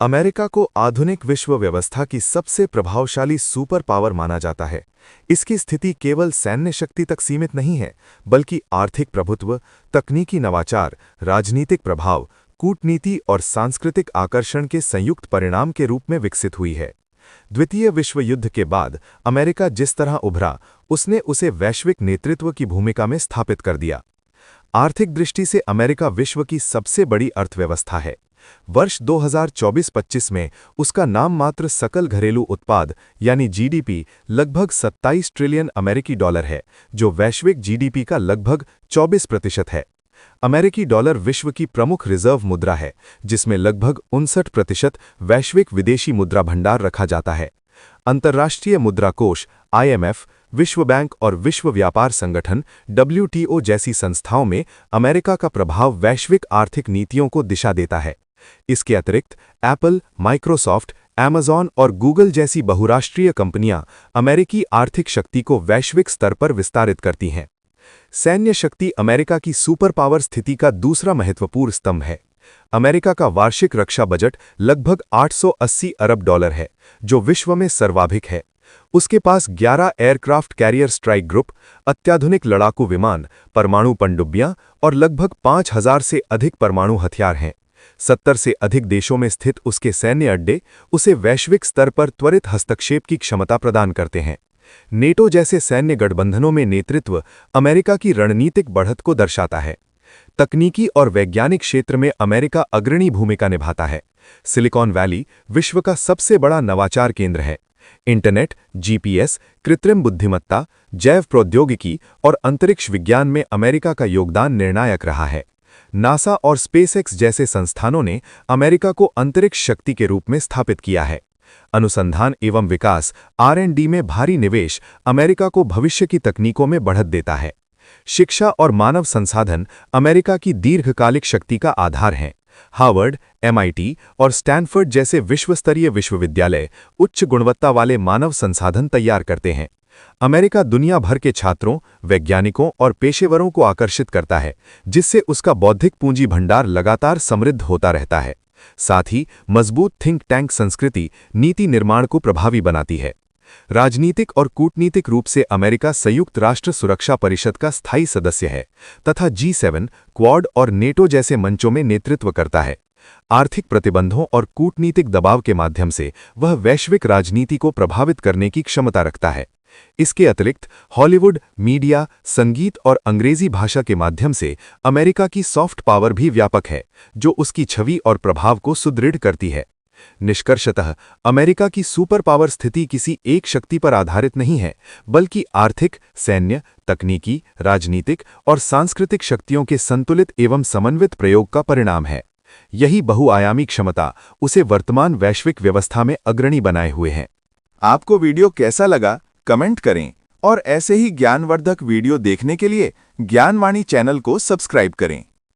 America को आधुनिक विश्व व्यवस्था की सबसे प्रभावशाली सुपर पावर माना जाता है। इसकी स्थिति केवल सैन्य शक्ति तक सीमित नहीं है, बल्कि आर्थिक प्रभुत्व, तकनीकी नवाचार, राजनीतिक प्रभाव, कूटनीति और सांस्कृतिक आकर्षण के संयुक्त परिणाम के रूप में विकसित हुई है। द्वितीय विश्व युद्ध के बाद अमेरिका जिस तरह उभरा, उसने उसे वैश्विक नेतृत्व की भूमिका में स्थापित कर दिया। आर्थिक दृष्टि से अमेरिका विश्व की सबसे बड़ी अर्थव्यवस्था है। वर्ष 2024-25 में उसका नाम मात्र सकल घरेलू उत्पाद यानी जीडीपी लगभग 27 ट्रिलियन अमेरिकी डॉलर है, जो वैश्विक जीडीपी का लगभग 24% है। अमेरिकी डॉलर विश्व की प्रमुख रिजर्व मुद्रा है, जिसमें लगभग 59% वैश्विक विदेशी मुद्रा भंडार रखा जाता है। अंतर्राष्ट्रीय मुद्रा कोष IMF, विश्व बैंक और विश्व व्यापार संगठन WTO जैसी संस्थाओं में अमेरिका का प्रभाव वैश्विक आर्थिक नीतियों को दिशा देता है। इसके अतिरिक्त एप्पल, माइक्रोसॉफ्ट, अमेज़न और गूगल जैसी बहुराष्ट्रीय कंपनियां अमेरिकी आर्थिक शक्ति को वैश्विक स्तर पर विस्तारित करती हैं। सैन्य शक्ति अमेरिका की सुपर पावर स्थिति का दूसरा महत्वपूर्ण स्तंभ है। अमेरिका का वार्षिक रक्षा बजट लगभग 880 अरब डॉलर है, जो विश्व में सर्वाधिक है। उसके पास 11 एयरक्राफ्ट कैरियर स्ट्राइक ग्रुप, अत्याधुनिक लड़ाकू विमान, परमाणु पनडुब्बियां और लगभग 5000 से अधिक परमाणु हथियार हैं। 70 से अधिक देशों में स्थित उसके सैन्य अड्डे उसे वैश्विक स्तर पर त्वरित हस्तक्षेप की क्षमता प्रदान करते हैं। नेटो जैसे सैन्य गठबंधनों में नेतृत्व अमेरिका की रणनीतिक बढ़त को दर्शाता है। तकनीकी और वैज्ञानिक क्षेत्र में अमेरिका अग्रणी भूमिका निभाता है। सिलिकॉन वैली विश्व का सबसे बड़ा नवाचार केंद्र है। इंटरनेट, GPS, कृत्रिम बुद्धिमत्ता, जैव प्रौद्योगिकी और अंतरिक्ष विज्ञान में अमेरिका का योगदान निर्णायक रहा है। नासा और स्पेसएक्स जैसे संस्थानों ने अमेरिका को अंतरिक्ष शक्ति के रूप में स्थापित किया है। अनुसंधान एवं विकास R&D में भारी निवेश अमेरिका को भविष्य की तकनीकों में बढ़त देता है। शिक्षा और मानव संसाधन अमेरिका की दीर्घकालिक शक्ति का आधार हैं। हार्वर्ड, MIT और स्टैनफोर्ड जैसे विश्वस्तरीय विश्वविद्यालय उच्च गुणवत्ता वाले मानव संसाधन तैयार करते हैं। अमेरिका दुनिया भर के छात्रों, वैज्ञानिकों और पेशेवरों को आकर्षित करता है, जिससे उसका बौद्धिक पूंजी भंडार लगातार समृद्ध होता रहता है। साथ ही मजबूत थिंक टैंक संस्कृति नीति निर्माण को प्रभावी बनाती है। राजनीतिक और कूटनीतिक रूप से अमेरिका संयुक्त राष्ट्र सुरक्षा परिषद का स्थायी सदस्य है तथा G7, क्वाड और नेटो जैसे मंचों में नेतृत्व करता है। आर्थिक प्रतिबंधों और कूटनीतिक दबाव के माध्यम से वह वैश्विक राजनीति को प्रभावित करने की क्षमता रखता है। इसके अतिरिक्त हॉलीवुड, मीडिया, संगीत और अंग्रेजी भाषा के माध्यम से अमेरिका की सॉफ्ट पावर भी व्यापक है, जो उसकी छवि और प्रभाव को सुदृढ़ करती है। निष्कर्षतः अमेरिका की सुपर पावर स्थिति किसी एक शक्ति पर आधारित नहीं है, बल्कि आर्थिक, सैन्य, तकनीकी, राजनीतिक और सांस्कृतिक शक्तियों के संतुलित एवं समन्वित प्रयोग का परिणाम है। यही बहुआयामी क्षमता उसे वर्तमान वैश्विक व्यवस्था में अग्रणी बनाए हुए है। आपको वीडियो कैसा लगा, कमेंट करें और ऐसे ही ज्ञानवर्धक वीडियो देखने के लिए ज्ञानवाणी चैनल को सब्सक्राइब करें।